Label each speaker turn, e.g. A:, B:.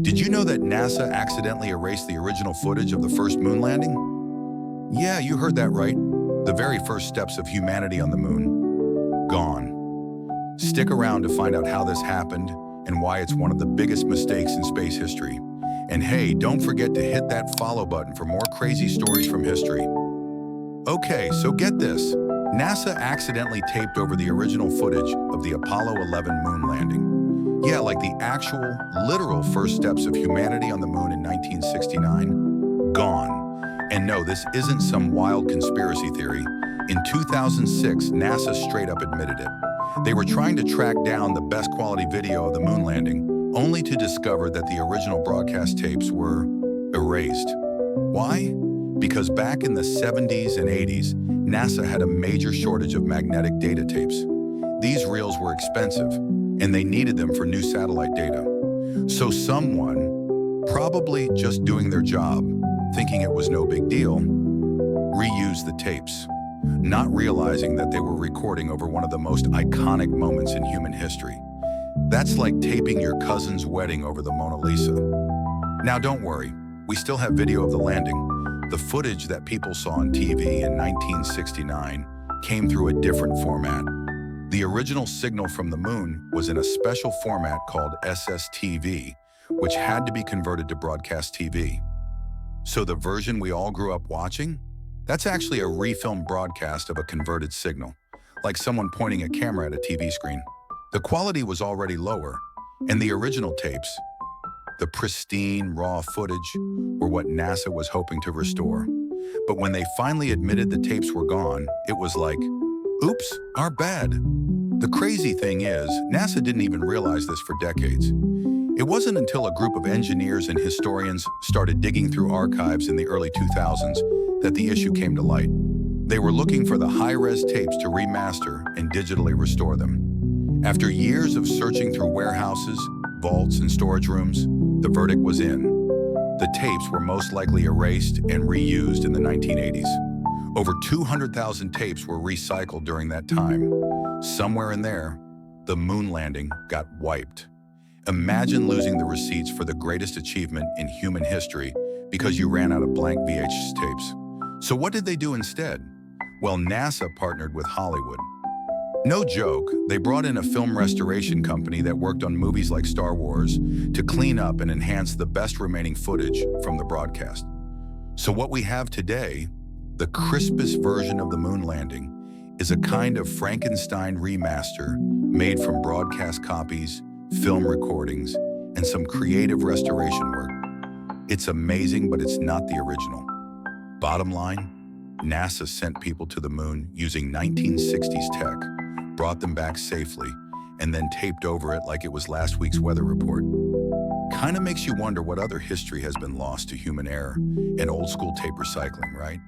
A: Did you know that NASA accidentally erased the original footage of the first moon landing? Yeah, you heard that right. The very first steps of humanity on the moon. Gone. Stick around to find out how this happened and why it's one of the biggest mistakes in space history. And hey, don't forget to hit that follow button for more crazy stories from history. Okay, so get this. NASA accidentally taped over the original footage of the Apollo 11 moon landing. Yeah, like the actual, literal first steps of humanity on the moon in 1969. Gone. And no, this isn't some wild conspiracy theory. In 2006, NASA straight up admitted it. They were trying to track down the best quality video of the moon landing, only to discover that the original broadcast tapes were erased. Why? Because back in the 70s and 80s, NASA had a major shortage of magnetic data tapes. These reels were expensive, and they needed them for new satellite data. So someone, probably just doing their job, thinking it was no big deal, reused the tapes, not realizing that they were recording over one of the most iconic moments in human history. That's like taping your cousin's wedding over the Mona Lisa. Now don't worry, we still have video of the landing. The footage that people saw on TV in 1969 came through a different format. The original signal from the moon was in a special format called SSTV, which had to be converted to broadcast TV. So the version we all grew up watching? That's actually a refilmed broadcast of a converted signal, like someone pointing a camera at a TV screen. The quality was already lower, and the original tapes, the pristine, raw footage, were what NASA was hoping to restore. But when they finally admitted the tapes were gone, it was like, oops, our bad. The crazy thing is, NASA didn't even realize this for decades. It wasn't until a group of engineers and historians started digging through archives in the early 2000s that the issue came to light. They were looking for the high-res tapes to remaster and digitally restore them. After years of searching through warehouses, vaults, and storage rooms, the verdict was in. The tapes were most likely erased and reused in the 1980s. Over 200,000 tapes were recycled during that time. Somewhere in there, the moon landing got wiped. Imagine losing the receipts for the greatest achievement in human history because you ran out of blank VHS tapes. So what did they do instead? Well, NASA partnered with Hollywood. No joke, they brought in a film restoration company that worked on movies like Star Wars to clean up and enhance the best remaining footage from the broadcast. So what we have today, the crispest version of the moon landing, is a kind of Frankenstein remaster made from broadcast copies, film recordings, and some creative restoration work. It's amazing, but it's not the original. Bottom line, NASA sent people to the moon using 1960s tech, brought them back safely, and then taped over it like it was last week's weather report. Kinda makes you wonder what other history has been lost to human error and old school tape recycling, right?